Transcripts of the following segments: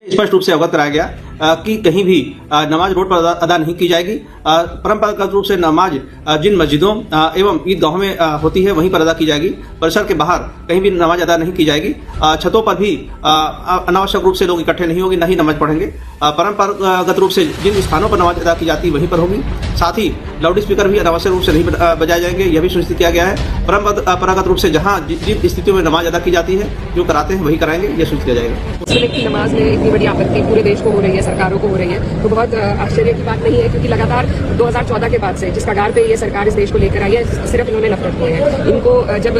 स्पष्ट रूप से अवगत कराया गया कि कहीं भी नमाज रोड पर अदा नहीं की जाएगी। परंपरागत रूप से नमाज जिन मस्जिदों एवं ईदगाहों में होती है वहीं पर अदा की जाएगी। परिसर के बाहर कहीं भी नमाज अदा नहीं की जाएगी। छतों पर भी अनावश्यक रूप से लोग इकट्ठे नहीं होंगे, न ही नमाज पढ़ेंगे। परंपरागत रूप से जिन स्थानों पर नमाज अदा की जाती है वहीं पर होगी। साथ ही लाउड स्पीकर भी अनावश्यक रूप से नहीं बजाए जाएंगे, यह भी सुनिश्चित किया गया है। परंपरागत रूप से जहाँ जिन स्थितियों में नमाज अदा की जाती है जो कराते हैं वही कराएंगे, यह सुनिश्चित किया जाएगा। मुस्लिम की नमाज में इतनी बड़ी आपत्ति पूरे देश को हो रही है, सरकारों को हो रही है, तो बहुत आश्चर्य की बात नहीं है, क्योंकि लगातार 2014 के बाद से जिस कगार पे ये सरकार इस देश को लेकर आई है, सिर्फ इन्होंने नफरत की है। इनको जब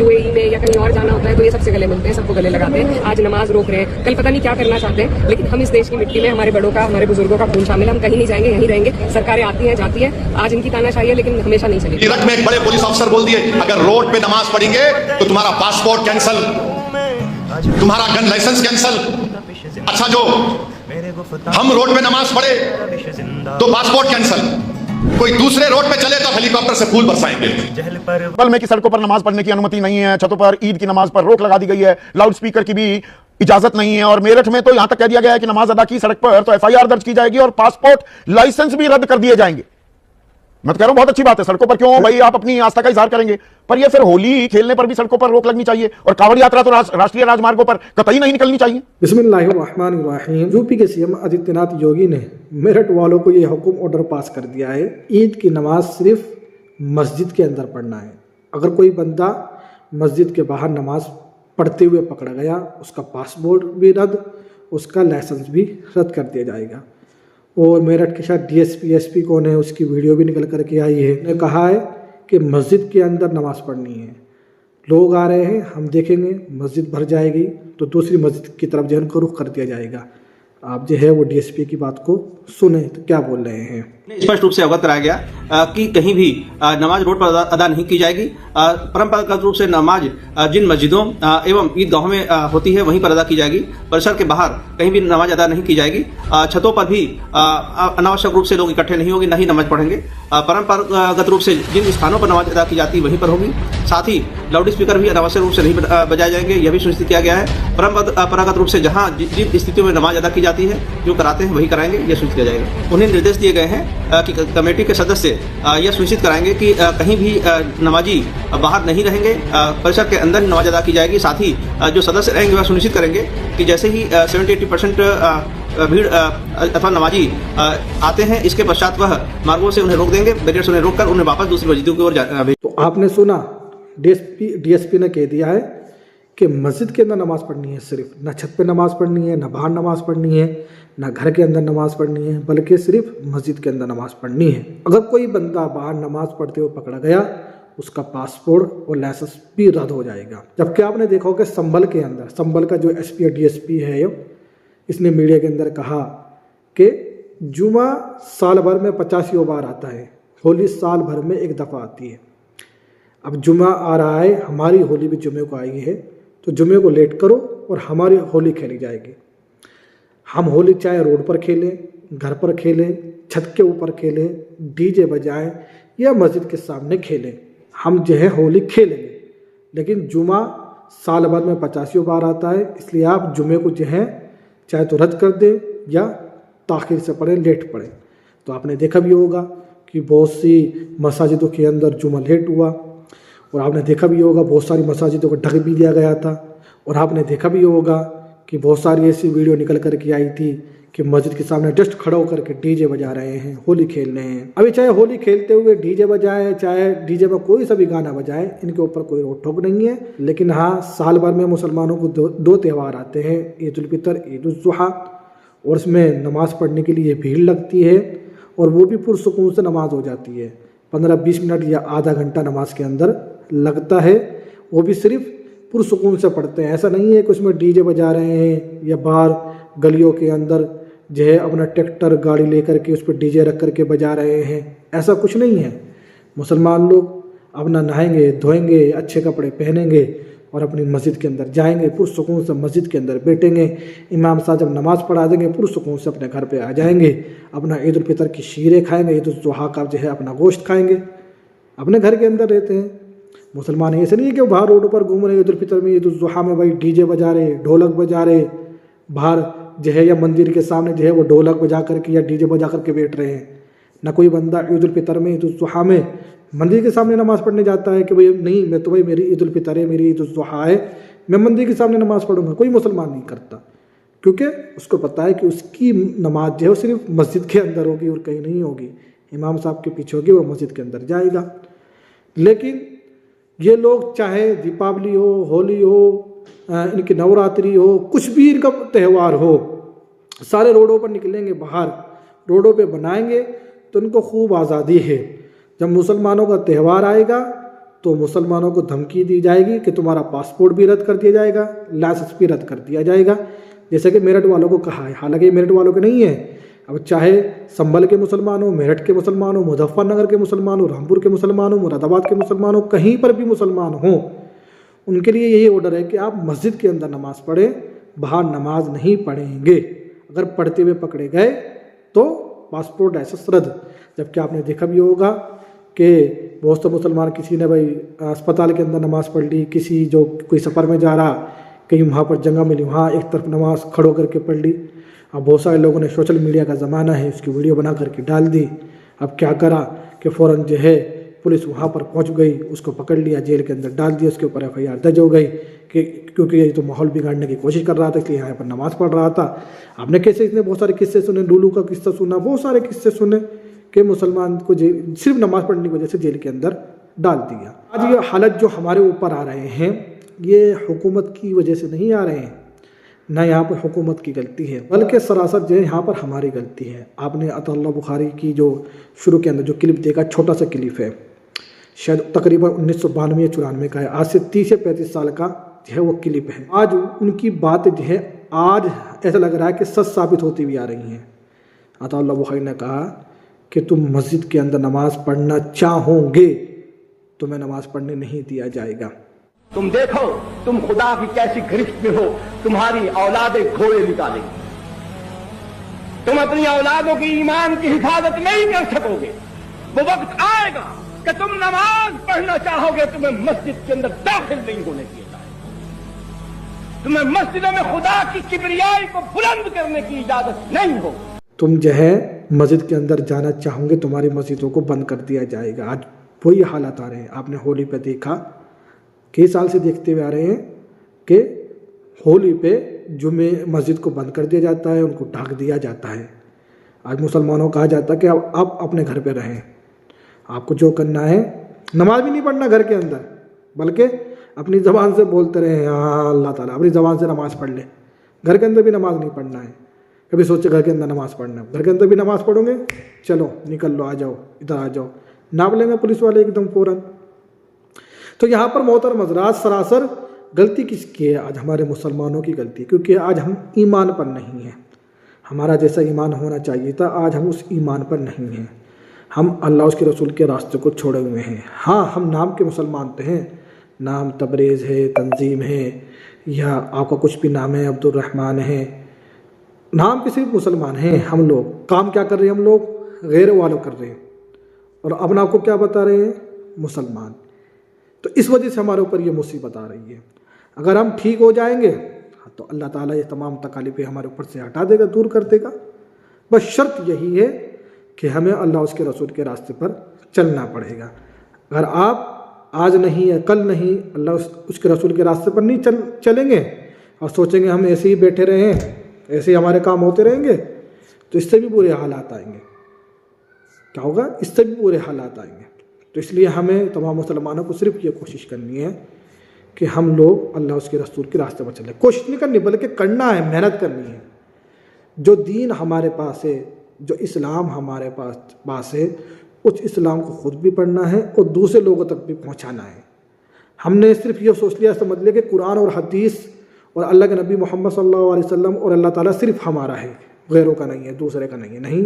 यूएई में या कहीं और जाना होता है तो ये सबसे गले मिलते हैं, सबको गले लगाते हैं। आज नमाज रोक रहे हैं, कल पता नहीं क्या करना चाहते हैं, लेकिन हम इस देश की मिट्टी में हमारे बड़ों का, हमारे बुजुर्गों का खून शामिल है। हम कहीं नहीं जाएंगे, यहीं रहेंगे। सरकारें आती हैं जाती हैं, आज इनकी तानाशाही है लेकिन हमेशा नहीं चलेगी। इराक में एक बड़े पुलिस अफसर बोल दिए, अगर रोड पे नमाज पढ़ेंगे तो तुम्हारा पासपोर्ट कैंसिल, तुम्हारा गन लाइसेंस कैंसिल। अच्छा, जो हम रोड पे नमाज पढ़े तो पासपोर्ट कैंसिल, कोई दूसरे रोड पे चले तो हेलीकॉप्टर से फूल बरसाएंगे। बल में की सड़कों पर नमाज पढ़ने की अनुमति नहीं है, छतों पर ईद की नमाज पर रोक लगा दी गई है, लाउड स्पीकर की भी इजाजत नहीं है। और मेरठ में तो यहां तक कह दिया गया है कि नमाज अदा की सड़क पर तो एफआईआर दर्ज की जाएगी और पासपोर्ट लाइसेंस भी रद्द कर दिए जाएंगे। मैं तो कह रहा हूं बहुत अच्छी बात है, सड़कों पर क्यों भाई आप अपनी आस्था का इजहार करेंगे, पर ये फिर होली खेलने पर भी सड़कों पर रोक लगनी चाहिए और कांवड़ यात्रा तो राष्ट्रीय राजमार्गों पर कतई नहीं निकलनी चाहिए। बिस्मिल्लाहिर्रहमानिर्रहीम। यूपी के सीएम आदित्यनाथ योगी ने मेरठ वालों को यह हुक्म ऑर्डर पास कर दिया है, ईद की नमाज सिर्फ मस्जिद के अंदर पढ़ना है। अगर कोई बंदा मस्जिद के बाहर नमाज पढ़ते हुए पकड़ा गया, उसका पासपोर्ट भी रद्द, उसका लाइसेंस भी रद्द कर दिया जाएगा। और मेरठ के शायद डीएसपी एसपी कौन है, उसकी वीडियो भी निकल करके आई है, ने कहा है कि मस्जिद के अंदर नमाज पढ़नी है। लोग आ रहे हैं, हम देखेंगे मस्जिद भर जाएगी तो दूसरी मस्जिद की तरफ जो है उनको रुख कर दिया जाएगा। आप जो है वो डीएसपी की बात को सुने तो क्या बोल रहे हैं। स्पष्ट रूप से अवगत कराया गया कि कहीं भी नमाज रोड पर अदा नहीं की जाएगी। परंपरागत रूप से नमाज जिन मस्जिदों एवं ईदगाहों में होती है वहीं पर अदा की जाएगी। परिसर के बाहर कहीं भी नमाज अदा नहीं की जाएगी। छतों पर भी अनावश्यक रूप से लोग इकट्ठे नहीं होंगे, न ही नमाज पढ़ेंगे। परंपरागत रूप से जिन स्थानों पर नमाज अदा की जाती है वहीं पर होगी। साथ ही लाउड स्पीकर भी अनावश्यक रूप से नहीं बजाए जाएंगे, यह भी सुनिश्चित किया गया है। परंपरागत रूप से जहाँ जिन स्थितियों में नमाज अदा की जाती है जो कराते हैं वही कराएंगे, यह सुनिश्चित किया जाएगा। उन्हें निर्देश दिए गए हैं कि कमेटी के सदस्य यह सुनिश्चित कराएंगे कि कहीं भी नमाजी बाहर नहीं रहेंगे, परिसर के अंदर ही नमाज अदा की जाएगी। साथ ही जो सदस्य रहेंगे वह सुनिश्चित करेंगे कि जैसे ही 70-80% भीड़ अथवा नमाजी आते हैं, इसके पश्चात वह मार्गों से उन्हें रोक देंगे, बैरियर से उन्हें रोककर उन्हें वापस दूसरी मस्जिदों की ओर भेज। तो आपने सुना, डीएसपी ने कह दिया है कि मस्जिद के अंदर नमाज पढ़नी है, सिर्फ न छत पे नमाज पढ़नी है, न बाहर नमाज पढ़नी है, न घर के अंदर नमाज पढ़नी है, बल्कि सिर्फ मस्जिद के अंदर नमाज पढ़नी है। अगर कोई बंदा बाहर नमाज पढ़ते हुए पकड़ा गया, उसका पासपोर्ट और लाइसेंस भी रद्द हो जाएगा। जबकि आपने देखा कि संभल के अंदर, संभल का जो एसपी और डीएसपी है, इसने मीडिया के अंदर कहा कि जुमा साल भर में 85 बार आता है, होली साल भर में एक दफ़ा आती है। अब जुमा आ रहा है, हमारी होली भी जुमे को आई है, तो जुमे को लेट करो और हमारी होली खेली जाएगी। हम होली चाहे रोड पर खेलें, घर पर खेलें, छत के ऊपर खेलें, डीजे बजाएं या मस्जिद के सामने खेलें, हम जो है होली खेलेंगे। लेकिन जुमा साल भर में 85 बार आता है, इसलिए आप जुमे को जो है चाहे तो रद्द कर दें या ताख़ीर से पढ़ें, लेट पढ़ें। तो आपने देखा भी होगा कि बहुत सी मसाजिदों के अंदर जुमा लेट हुआ, और आपने देखा भी होगा बहुत सारी मसाजिदों को ढक भी दिया गया था। और आपने देखा भी होगा कि बहुत सारी ऐसी वीडियो निकल कर के आई थी कि मस्जिद के सामने जस्ट खड़ा होकर के डीजे बजा रहे हैं, होली खेल रहे हैं। अभी चाहे होली खेलते हुए डीजे बजाए, चाहे डीजे में कोई सा भी गाना बजाए, इनके ऊपर कोई रोक टोक नहीं है। लेकिन हाँ, साल भर में मुसलमानों को दो त्यौहार आते हैं, ईद उल फितर, ईद उल जुहा, और उसमें नमाज पढ़ने के लिए भीड़ लगती है और वो भी पुरसुकून से नमाज हो जाती है। 15-20 मिनट या आधा घंटा नमाज के अंदर लगता है, वो भी सिर्फ पुरसुकून से पढ़ते हैं। ऐसा नहीं है कि उसमें डीजे बजा रहे हैं या बाहर गलियों के अंदर जो है अपना ट्रैक्टर गाड़ी लेकर के उस पर डीजे रख करके बजा रहे हैं, ऐसा कुछ नहीं है। मुसलमान लोग अपना नहाएंगे, धोएंगे, अच्छे कपड़े पहनेंगे और अपनी मस्जिद के अंदर जाएंगे, पुरसुकून से मस्जिद के अंदर बैठेंगे। इमाम साहब जब नमाज़ पढ़ा देंगे, पुरसुकून से अपने घर पे आ जाएंगे, अपना ईद उल फितर की शीरें खाएंगे, ईद उल जुहा का जो है अपना गोश्त खाएंगे, अपने घर के अंदर रहते हैं। मुसलमान ऐसे नहीं है कि बाहर रोड पर घूम रहे, ईद उल फितर में, ईद उल जुहा में भाई डीजे बजा रहे, ढोलक बजा रहे, बाहर जो है या मंदिर के सामने जो है वो ढोलक बजा करके या डीजे बजा करके बैठ रहे हैं। ना कोई बंदा ईद उल फितर में, ईद उल जुहा में मंदिर के सामने नमाज़ पढ़ने जाता है कि भाई नहीं, मैं तो भाई मेरी ईद उल फितर है, मेरी ईद उल जुहा है, मैं मंदिर के सामने नमाज़ पढ़ूंगा। कोई मुसलमान नहीं करता, क्योंकि उसको पता है कि उसकी नमाज जो है वो सिर्फ मस्जिद के अंदर होगी और कहीं नहीं होगी। इमाम साहब के पीछे होगी, वो मस्जिद के अंदर जाएगा। लेकिन ये लोग चाहे दीपावली हो, होली हो, इनकी नवरात्रि हो, कुछ भी इनका त्यौहार हो, सारे रोडों पर निकलेंगे, बाहर रोडों पे बनाएंगे, तो उनको खूब आज़ादी है। जब मुसलमानों का त्यौहार आएगा तो मुसलमानों को धमकी दी जाएगी कि तुम्हारा पासपोर्ट भी रद्द कर दिया जाएगा, लाइसेंस भी रद्द कर दिया जाएगा, जैसे कि मेरठ वालों को कहा है। हालांकि ये मेरठ वालों के नहीं है, अब चाहे संभल के मुसलमान हो, मेरठ के मुसलमान हो, मुजफ्फरनगर के मुसलमान हो, रामपुर के मुसलमान हो, मुरादाबाद के मुसलमान हो, कहीं पर भी मुसलमान हो, उनके लिए यही ऑर्डर है कि आप मस्जिद के अंदर नमाज़ पढ़ें, बाहर नमाज नहीं पढ़ेंगे। अगर पढ़ते हुए पकड़े गए तो पासपोर्ट लाइसेंस रद्द। जबकि आपने देखा भी होगा कि बहुत से मुसलमान, किसी ने भाई अस्पताल के अंदर नमाज़ पढ़ ली, किसी जो कोई सफ़र में जा रहा, कहीं वहाँ पर जगह मिली, वहाँ एक तरफ नमाज़ खड़ो करके पढ़ ली। अब बहुत सारे लोगों ने, सोशल मीडिया का ज़माना है, उसकी वीडियो बना करके डाल दी। अब क्या करा कि फ़ौरन जो है पुलिस वहाँ पर पहुँच गई, उसको पकड़ लिया, जेल के अंदर डाल दिया, उसके ऊपर FIR दर्ज हो गई कि क्योंकि ये तो माहौल बिगाड़ने की कोशिश कर रहा था, इसलिए यहाँ पर नमाज़ पढ़ रहा था। आपने कैसे इसने बहुत सारे किस्से सुने, लूलू का किस्सा सुना, बहुत सारे किस्से सुने कि मुसलमान को सिर्फ नमाज़ पढ़ने की वजह से जेल के अंदर डाल दिया। आज ये हालत जो हमारे ऊपर आ रहे हैं, ये हुकूमत की वजह से नहीं आ रहे हैं, ना यहाँ पर हुकूमत की गलती है, बल्कि सरासर जो है यहाँ पर हमारी गलती है। आपने अतुल्लाह बुखारी की जो शुरू के अंदर जो क्लिप देखा, छोटा सा क्लिप है, शायद तकरीबन 1992 या 94 का है, आज से 30 से 35 साल का जो है वो क्लिप है। आज उनकी बात जो है आज ऐसा लग रहा है कि सच साबित होती हुई आ रही हैं। अतुल्लाह बुखारी ने कहा कि तुम मस्जिद के अंदर नमाज पढ़ना चाहोगे, तुम्हें नमाज पढ़ने नहीं दिया जाएगा। तुम देखो तुम खुदा की कैसी गिरफ्त में हो, तुम्हारी औलादें घोड़े निकालेंगी, तुम अपनी औलादों की ईमान की हिफाजत नहीं कर सकोगे। वो वक्त आएगा कि तुम नमाज पढ़ना चाहोगे, तुम्हें मस्जिद के अंदर दाखिल नहीं होने दिया जाएगा, तुम्हें मस्जिदों में खुदा की किबरियाई को बुलंद करने की इजाजत नहीं होगी। तुम जो है मस्जिद के अंदर जाना चाहोगे, तुम्हारी मस्जिदों को बंद कर दिया जाएगा। आज वही हालात आ रहे हैं। आपने होली पे देखा, कई साल से देखते हुए आ रहे हैं कि होली पे जुमे मस्जिद को बंद कर दिया जाता है, उनको ढक दिया जाता है। आज मुसलमानों को कहा जाता है कि आप अपने घर पे रहें, आपको जो करना है, नमाज भी नहीं पढ़ना घर के अंदर, बल्कि अपनी ज़बान से बोलते रहे, हाँ अल्लाह ताला, अपनी ज़बान से नमाज़ पढ़ ले। घर के अंदर भी नमाज नहीं पढ़ना है। कभी सोचे घर के अंदर नमाज़ पढ़ना है, घर के अंदर भी नमाज़ पढ़ोगे, चलो निकल लो, आ जाओ, इधर आ जाओ, नाप लेंगे पुलिस वाले एकदम फ़ौरन। तो यहाँ पर मोहतरम हज़रात, सरासर गलती किसकी है? आज हमारे मुसलमानों की गलती, क्योंकि आज हम ईमान पर नहीं हैं। हमारा जैसा ईमान होना चाहिए था, आज हम उस ईमान पर नहीं हैं। हम अल्लाह उसके रसूल के रास्ते को छोड़े हुए हैं। हाँ, हम नाम के मुसलमान तो हैं, नाम तबरेज़ है, तंजीम है, या आपका कुछ भी नाम है, अब्दुर्रहमान है, नाम के सिर्फ मुसलमान हैं हम लोग। काम क्या कर रहे हैं हम लोग? गैर वालों कर रहे हैं, और अपना आपको क्या बता रहे हैं? मुसलमान। तो इस वजह से हमारे ऊपर ये मुसीबत आ रही है। अगर हम ठीक हो जाएंगे तो अल्लाह ताला ये तमाम तकालीफें हमारे ऊपर से हटा देगा, दूर कर देगा। बस शर्त यही है कि हमें अल्लाह उसके रसूल के रास्ते पर चलना पड़ेगा। अगर आप आज नहीं है कल नहीं अल्लाह उसके रसूल के रास्ते पर नहीं चलेंगे और सोचेंगे हम ऐसे ही बैठे रहें, ऐसे ही हमारे काम होते रहेंगे, तो इससे भी बुरे हालात आएंगे। क्या होगा? इससे भी बुरे हालात आएंगे। तो इसलिए हमें तमाम मुसलमानों को सिर्फ ये कोशिश करनी है कि हम लोग अल्लाह उसके रसूल के रास्ते पर चलें। कोशिश नहीं करनी, बल्कि करना है, मेहनत करनी है। जो दीन हमारे पास है, जो इस्लाम हमारे पास है, उस इस्लाम को ख़ुद भी पढ़ना है और दूसरे लोगों तक भी पहुंचाना है। हमने सिर्फ ये सोच लिया, समझ लिया कि कुरान और हदीस और अल्लाह के नबी मोहम्मद सल्लल्लाहु अलैहि वसल्लम और अल्लाह ताला सिर्फ हमारा है, गैरों का नहीं है, दूसरे का नहीं है। नहीं,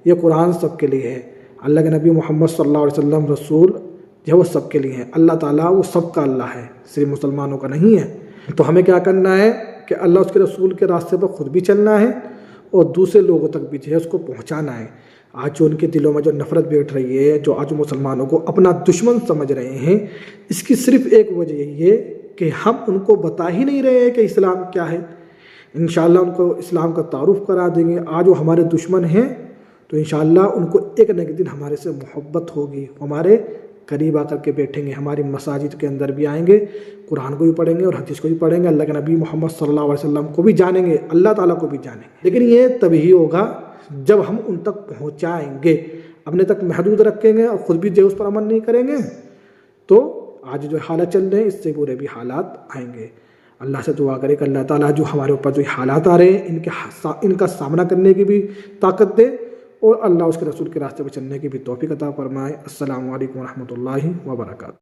ये कुरान सबके लिए है, अल्लाह के नबी मोहम्मद सल्लल्लाहु अलैहि वसल्लम रसूल जो है वो सबके लिए है। अल्लाह ताला वो सबका अल्लाह है, सिर्फ मुसलमानों का नहीं है। तो हमें क्या करना है कि अल्लाह उसके रसूल के रास्ते पर ख़ुद भी चलना है और दूसरे लोगों तक भी जो है उसको पहुँचाना है। आज जो उनके दिलों में जो नफ़रत बैठ रही है, जो आज मुसलमानों को अपना दुश्मन समझ रहे हैं, इसकी सिर्फ एक वजह यही है कि हम उनको बता ही नहीं रहे हैं कि इस्लाम क्या है। इंशाअल्लाह उनको इस्लाम का तारुफ करा देंगे। आज वो हमारे दुश्मन हैं तो इंशाअल्लाह उनको एक न एक दिन हमारे से मोहब्बत होगी, हमारे करीब आकर के बैठेंगे, हमारी मसाजिद के अंदर भी आएंगे, कुरान को भी पढ़ेंगे और हदीस को भी पढ़ेंगे, अल्लाह के नबी मोहम्मद सल्लल्लाहु अलैहि वसल्लम को भी जानेंगे, अल्लाह ताला को भी जानेंगे। लेकिन ये तभी होगा जब हम उन तक पहुँचाएँगे। अपने तक महदूद रखेंगे और ख़ुद भी जो उस पर अमल नहीं करेंगे तो आज जो हालात चल रहे हैं इससे बुरे भी हालात आएंगे। अल्लाह से दुआ करें कि अल्लाह ताला जो हमारे ऊपर जो हालात आ रहे हैं इनका सामना करने की भी ताकत दे और अल्लाह उसके रसूल के रास्ते पर चलने की भी तौफीक अता फरमाए। अस्सलामु अलैकुम व रहमतुल्लाहि व बरकातहू।